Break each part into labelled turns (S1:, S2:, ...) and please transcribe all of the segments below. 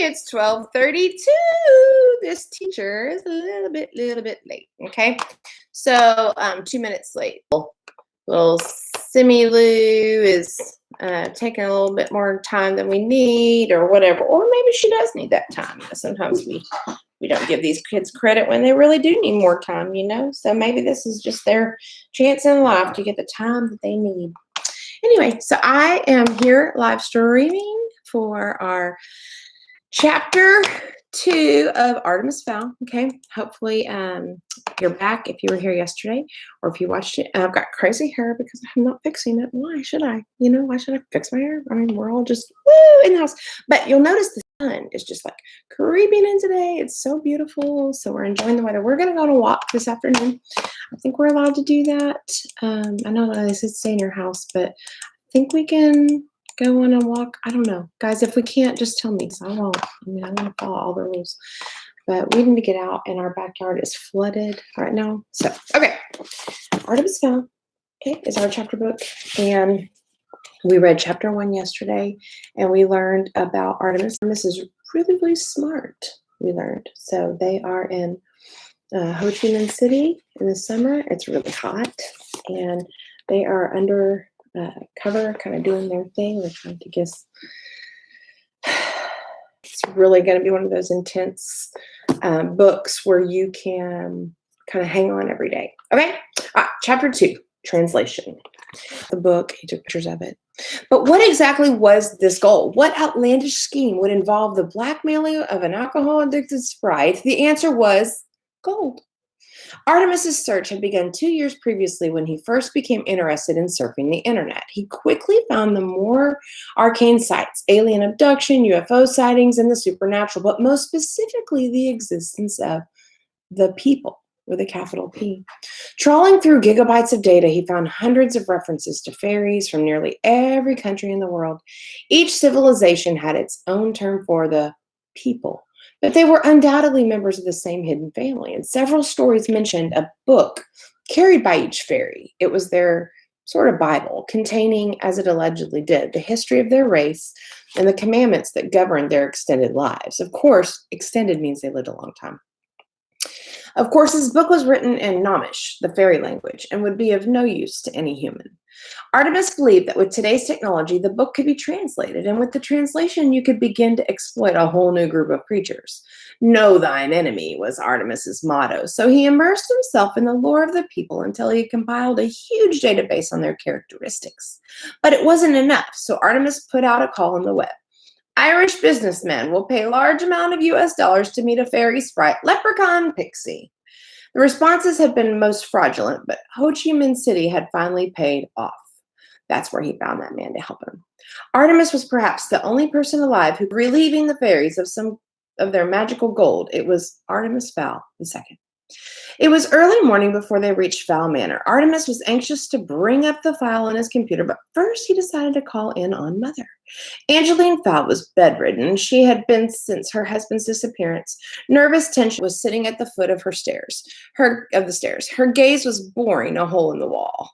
S1: it's 12:32. This teacher is a little bit late. Okay, so 2 minutes late. Little Simmy Lou is taking a little bit more time than we need, or whatever. Or maybe she does need that time. Sometimes we don't give these kids credit when they really do need more time. So maybe this is just their chance in life to get the time that they need. Anyway, so I am here live streaming for our chapter 2 of Artemis Fowl. Okay, hopefully you're back if you were here yesterday, or if you watched it. I've got crazy hair because I'm not fixing it. Why should I? Why should I fix my hair? I mean, we're all just in the house. But you'll notice the sun is just like creeping in today. It's so beautiful. So we're enjoying the weather. We're going to go on a walk this afternoon. I think we're allowed to do that. I know they said stay in your house, but I think we can go on a walk. I don't know. Guys, if we can't, just tell me. So I won't. I'm going to follow all the rules. But we need to get out, and our backyard is flooded right now. So, okay. Artemis Fowl, okay, is our chapter book. And we read chapter 1 yesterday, and we learned about Artemis. Artemis is really, really smart, we learned. So they are in Ho Chi Minh City in the summer. It's really hot, and they are under cover, kind of doing their thing. They're trying to guess. It's really going to be one of those intense books where you can kind of hang on every day. Okay, chapter 2, translation. The book, he took pictures of it. But what exactly was this goal? What outlandish scheme would involve the blackmailing of an alcohol-addicted sprite? The answer was gold. Artemis's search had begun 2 years previously when he first became interested in surfing the internet. He quickly found the more arcane sites, alien abduction, UFO sightings, and the supernatural, but most specifically the existence of the people with a capital P. Trawling through gigabytes of data, he found hundreds of references to fairies from nearly every country in the world. Each civilization had its own term for the people, but they were undoubtedly members of the same hidden family, and several stories mentioned a book carried by each fairy. It was their sort of Bible, containing, as it allegedly did, the history of their race and the commandments that governed their extended lives. Of course, extended means they lived a long time. Of course, this book was written in Gnomish, the fairy language, and would be of no use to any human. Artemis believed that with today's technology, the book could be translated, and with the translation, you could begin to exploit a whole new group of creatures. Know thine enemy was Artemis's motto, so he immersed himself in the lore of the people until he compiled a huge database on their characteristics. But it wasn't enough, so Artemis put out a call on the web. Irish businessmen will pay large amount of US dollars to meet a fairy sprite, leprechaun, pixie. The responses had been most fraudulent, but Ho Chi Minh City had finally paid off. That's where he found that man to help him. Artemis was perhaps the only person alive who relieving the fairies of some of their magical gold. It was Artemis Fowl II. It was early morning before they reached Fowl Manor. Artemis was anxious to bring up the file on his computer, but first he decided to call in on Mother. Angeline Fowl was bedridden. She had been since her husband's disappearance. Nervous tension was sitting at the foot of the stairs. Her gaze was boring a hole in the wall.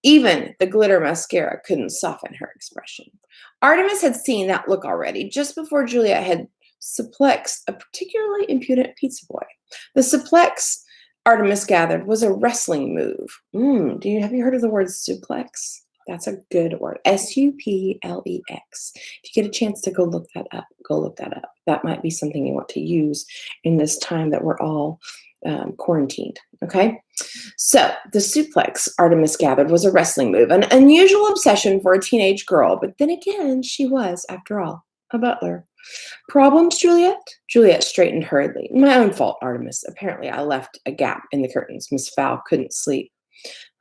S1: Even the glitter mascara couldn't soften her expression. Artemis had seen that look already, just before Juliet had suplexed a particularly impudent pizza boy. The suplex, Artemis gathered, was a wrestling move. Have you heard of the word suplex? That's a good word. Suplex. If you get a chance to go look that up, go look that up. That might be something you want to use in this time that we're all quarantined. Okay. So the suplex, Artemis gathered, was a wrestling move, an unusual obsession for a teenage girl. But then again, she was, after all, a butler. Problems, Juliet? Juliet straightened hurriedly. My own fault, Artemis. Apparently, I left a gap in the curtains. Miss Fowl couldn't sleep.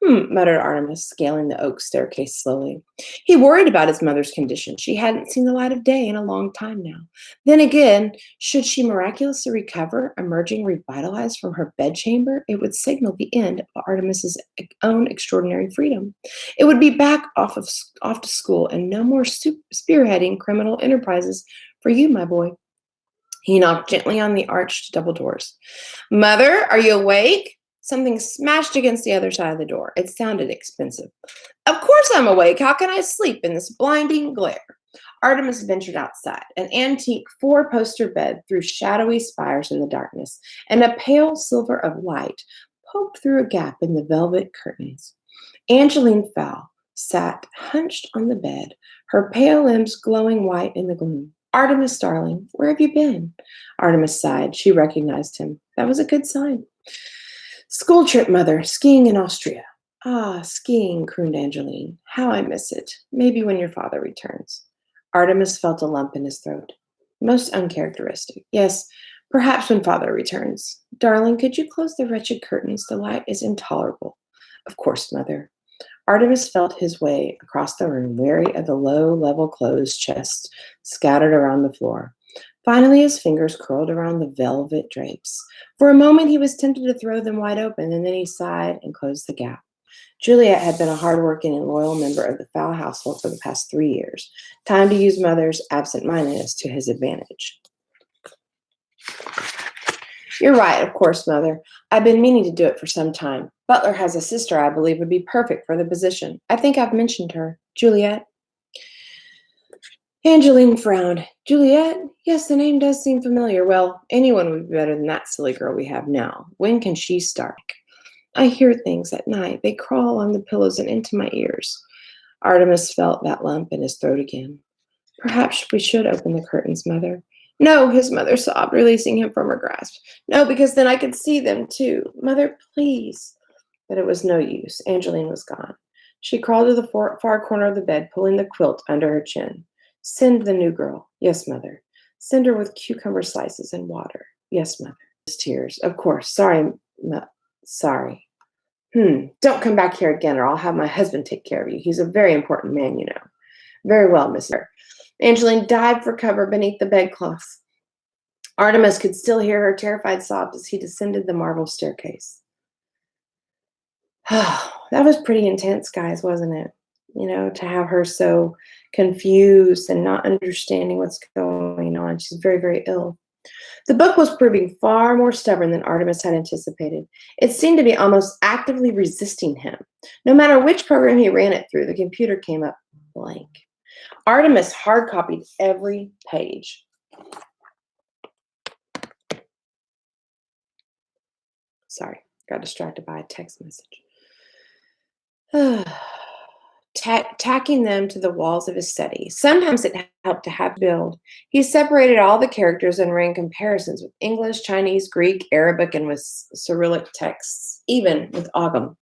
S1: Muttered Artemis, scaling the oak staircase slowly. He worried about his mother's condition. She hadn't seen the light of day in a long time now. Then again, should she miraculously recover, emerging revitalized from her bedchamber, it would signal the end of Artemis's own extraordinary freedom. It would be back off to school and no more spearheading criminal enterprises for you, my boy. He knocked gently on the arched double doors. Mother, are you awake? Something smashed against the other side of the door. It sounded expensive. Of course I'm awake. How can I sleep in this blinding glare? Artemis ventured outside. An antique four-poster bed threw shadowy spires in the darkness, and a pale silver of light poked through a gap in the velvet curtains. Angeline Fowle sat hunched on the bed, her pale limbs glowing white in the gloom. Artemis, darling, where have you been? Artemis sighed. She recognized him. That was a good sign. School trip, mother, skiing in Austria. Ah, skiing, crooned Angeline. How I miss it. Maybe when your father returns. Artemis felt a lump in his throat. Most uncharacteristic. Yes, perhaps when father returns. Darling, could you close the wretched curtains? The light is intolerable. Of course, mother. Artemis felt his way across the room, weary of the low, level clothes chest scattered around the floor. Finally, his fingers curled around the velvet drapes. For a moment, he was tempted to throw them wide open, and then he sighed and closed the gap. Juliet had been a hardworking and loyal member of the Fowle household for the past 3 years. Time to use mother's absent-mindedness to his advantage. You're right, of course, mother. I've been meaning to do it for some time. Butler has a sister I believe would be perfect for the position. I think I've mentioned her. Juliet. Angeline frowned. Juliet? Yes, the name does seem familiar. Well, anyone would be better than that silly girl we have now. When can she start? I hear things at night. They crawl on the pillows and into my ears. Artemis felt that lump in his throat again. Perhaps we should open the curtains, mother. No, his mother sobbed, releasing him from her grasp. No, because then I could see them too. Mother, please. But it was no use. Angeline was gone. She crawled to the far corner of the bed, pulling the quilt under her chin. Send the new girl. Yes, mother. Send her with cucumber slices and water. Yes, mother. Tears. Of course. Sorry. Sorry. Don't come back here again, or I'll have my husband take care of you. He's a very important man, you know. Very well, mister. Angeline dived for cover beneath the bedclothes. Artemis could still hear her terrified sobs as he descended the marble staircase. That was pretty intense, guys, wasn't it? You know, to have her so confused and not understanding what's going on. She's very, very ill. The book was proving far more stubborn than Artemis had anticipated. It seemed to be almost actively resisting him. No matter which program he ran it through, the computer came up blank. Artemis hard copied every page. Sorry, got distracted by a text message. Tacking them to the walls of his study. Sometimes it helped to have build. He separated all the characters and ran comparisons with English, Chinese, Greek, Arabic, and with Cyrillic texts, even with Ogham.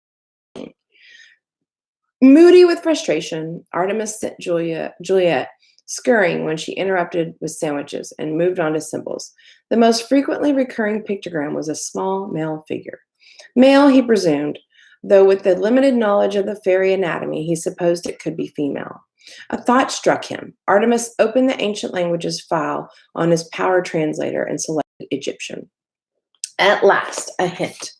S1: Moody with frustration, Artemis sent Juliet scurrying when she interrupted with sandwiches and moved on to symbols. The most frequently recurring pictogram was a small male figure. Male, he presumed, though with the limited knowledge of the fairy anatomy, he supposed it could be female. A thought struck him. Artemis opened the ancient languages file on his power translator and selected Egyptian. At last, a hint.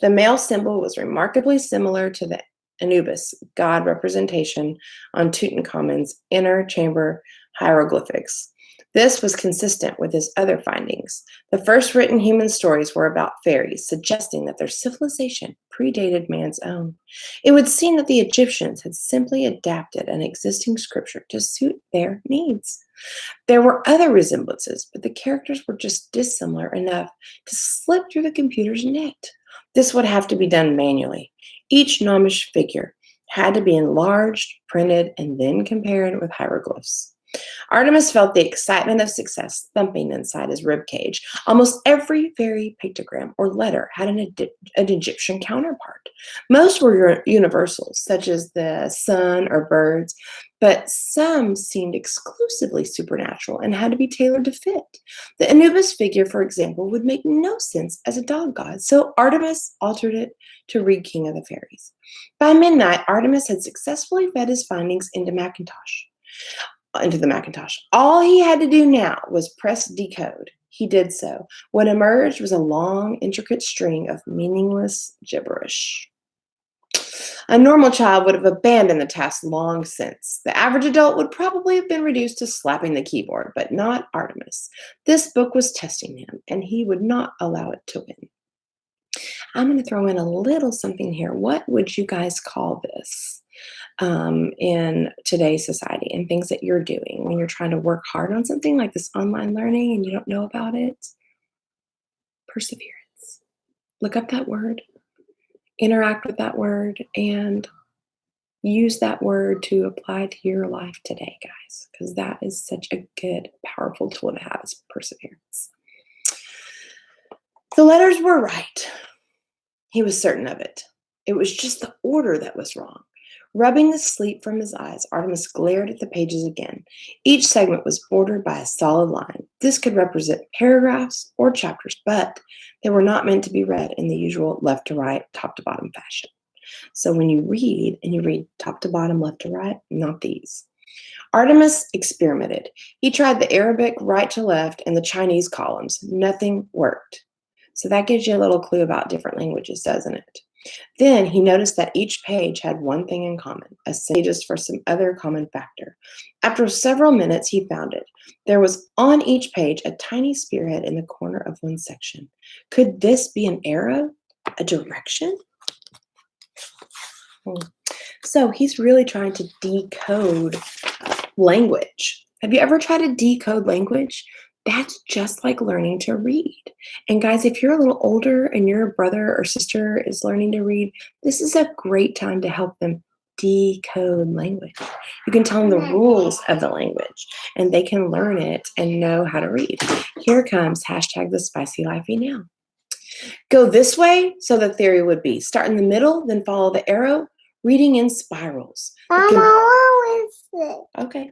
S1: The male symbol was remarkably similar to the Anubis god representation on Tutankhamun's inner chamber hieroglyphics. This was consistent with his other findings. The first written human stories were about fairies, suggesting that their civilization predated man's own. It would seem that the Egyptians had simply adapted an existing scripture to suit their needs. There were other resemblances, but the characters were just dissimilar enough to slip through the computer's net. This would have to be done manually. Each gnomish figure had to be enlarged, printed, and then compared with hieroglyphs. Artemis felt the excitement of success thumping inside his ribcage. Almost every fairy pictogram or letter had an Egyptian counterpart. Most were universals, such as the sun or birds, but some seemed exclusively supernatural and had to be tailored to fit. The Anubis figure, for example, would make no sense as a dog god, so Artemis altered it to read King of the Fairies. By midnight, Artemis had successfully fed his findings into the Macintosh. All he had to do now was press decode. He did so. What emerged was a long, intricate string of meaningless gibberish. A normal child would have abandoned the task long since. The average adult would probably have been reduced to slapping the keyboard, but not Artemis. This book was testing him, and he would not allow it to win. I'm going to throw in a little something here. What would you guys call this? in today's society and things that you're doing when you're trying to work hard on something like this online learning and you don't know about it. Perseverance. Look up that word, interact with that word, and use that word to apply to your life today, guys, because that is such a good, powerful tool to have is perseverance. The letters were right. He was certain of it. It was just the order that was wrong. Rubbing the sleep from his eyes, Artemis glared at the pages again. Each segment was bordered by a solid line. This could represent paragraphs or chapters, but they were not meant to be read in the usual left to right, top to bottom fashion. So when you read, and you read top to bottom, left to right, not these. Artemis experimented. He tried the Arabic right to left and the Chinese columns. Nothing worked. So that gives you a little clue about different languages, doesn't it? Then he noticed that each page had one thing in common, a pages for some other common factor. After several minutes, he found it. There was on each page a tiny spearhead in the corner of one section. Could this be an arrow? A direction? So he's really trying to decode language. Have you ever tried to decode language? That's just like learning to read. And guys, if you're a little older and your brother or sister is learning to read, this is a great time to help them decode language. You can tell them the rules of the language and they can learn it and know how to read. Here comes hashtag the spicy lifey now. Go this way, so the theory would be start in the middle, then follow the arrow, reading in spirals. Okay.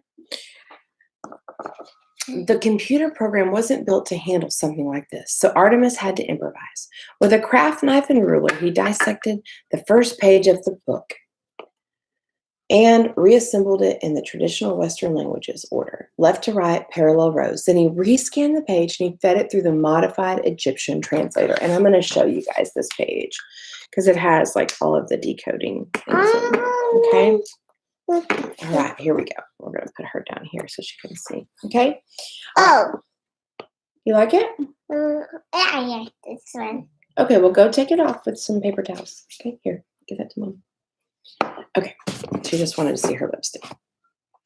S1: The computer program wasn't built to handle something like this, so Artemis had to improvise. With a craft knife and ruler, he dissected the first page of the book and reassembled it in the traditional Western languages order, left to right, parallel rows. Then he rescanned the page and he fed it through the modified Egyptian translator. And I'm going to show you guys this page because it has like all of the decoding things in there, okay? All right, here we go. We're going to put her down here so she can see, okay?
S2: Oh.
S1: You like it?
S2: I like this one.
S1: Okay, well, go take it off with some paper towels. Okay, here, give that to Mom. Okay, she just wanted to see her lipstick.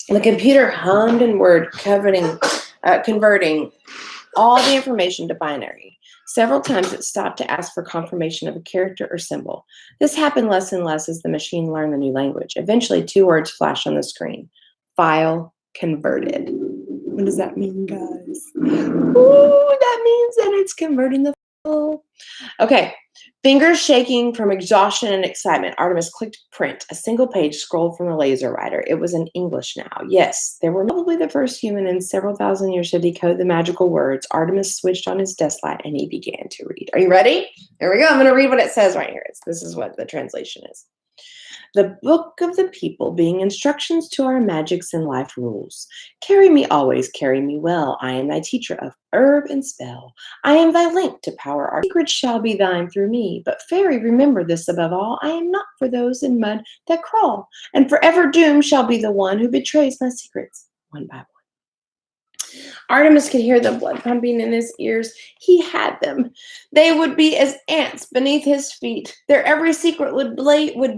S1: The computer hummed in Word, converting all the information to binary. Several times it stopped to ask for confirmation of a character or symbol. This happened less and less as the machine learned the new language. Eventually, 2 words flashed on the screen. File converted. What does that mean, guys? Ooh, that means that it's converting the file. Okay, fingers shaking from exhaustion and excitement, Artemis clicked print. A single page scrolled from the laser writer. It was in English now. Yes, they were probably the first human in several thousand years to decode the magical words. Artemis switched on his desk light and he began to read. Are you ready? Here we go. I'm going to read what it says right here. This is what the translation is. The book of the people, being instructions to our magics and life rules. Carry me always, carry me well. I am thy teacher of herb and spell. I am thy link to power. Our secrets shall be thine through me. But fairy, remember this above all. I am not for those in mud that crawl. And forever doomed shall be the one who betrays my secrets one by one. Artemis could hear the blood pumping in his ears. He had them. They would be as ants beneath his feet. Their every secret would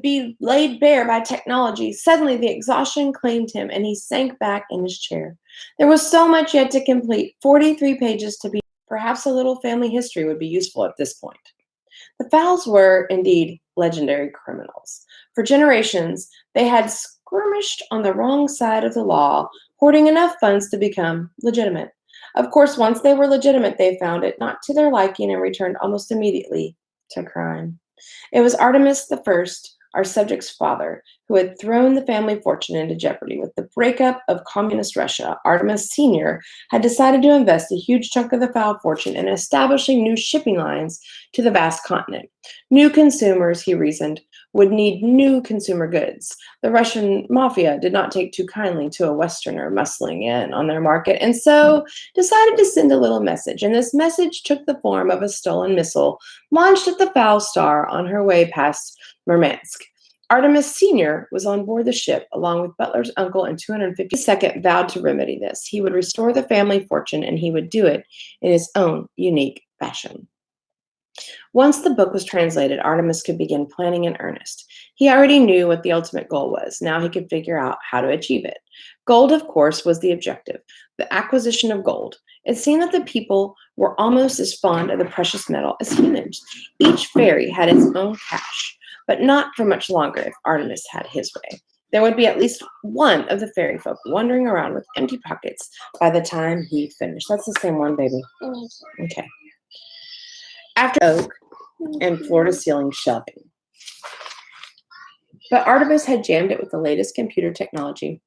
S1: be laid bare by technology. Suddenly, the exhaustion claimed him, and he sank back in his chair. There was so much yet to complete, 43 pages to be. Perhaps a little family history would be useful at this point. The Fowls were, indeed, legendary criminals. For generations, they had skirmished on the wrong side of the law, hoarding enough funds to become legitimate. Of course, once they were legitimate, they found it not to their liking and returned almost immediately to crime. It was Artemis I, our subject's father, who had thrown the family fortune into jeopardy. With the breakup of communist Russia, Artemis Sr. had decided to invest a huge chunk of the fowl fortune in establishing new shipping lines to the vast continent. New consumers, he reasoned, would need new consumer goods. The Russian mafia did not take too kindly to a Westerner muscling in on their market, and so decided to send a little message. And this message took the form of a stolen missile launched at the Fowl Star on her way past Murmansk. Artemis Sr. was on board the ship, along with Butler's uncle and 252nd vowed to remedy this. He would restore the family fortune, and he would do it in his own unique fashion. Once the book was translated, Artemis could begin planning in earnest. He already knew what the ultimate goal was. Now he could figure out how to achieve it. Gold, of course, was the objective, the acquisition of gold. It seemed that the people were almost as fond of the precious metal as humans. Each fairy had its own cache, but not for much longer if Artemis had his way. There would be at least one of the fairy folk wandering around with empty pockets by the time he finished. That's the same one, baby. Okay. After oak and floor-to-ceiling shelving. But Artemis had jammed it with the latest computer technology,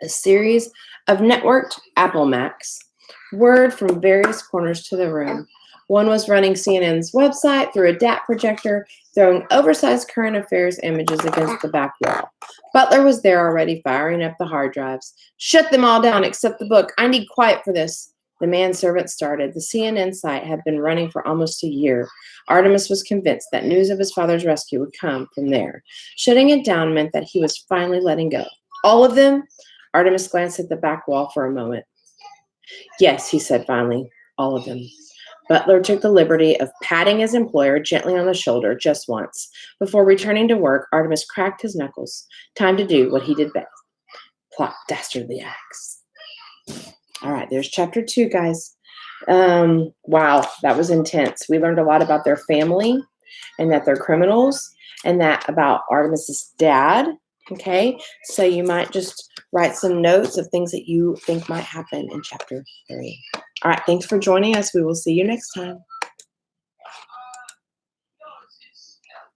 S1: a series of networked Apple Macs, whirred from various corners to the room. One was running CNN's website through a DAT projector, throwing oversized current affairs images against the back wall. Butler was there already, firing up the hard drives. Shut them all down except the book. I need quiet for this. The manservant started. The CNN site had been running for almost a year. Artemis was convinced that news of his father's rescue would come from there. Shutting it down meant that he was finally letting go. All of them? Artemis glanced at the back wall for a moment. Yes, he said finally, all of them. Butler took the liberty of patting his employer gently on the shoulder just once. Before returning to work, Artemis cracked his knuckles. Time to do what he did best. Plot dastardly acts. All right, there's chapter 2, guys. Wow, that was intense. We learned a lot about their family and that they're criminals and that about Artemis's dad. Okay, so you might just write some notes of things that you think might happen in chapter 3. All right, thanks for joining us. We will see you next time.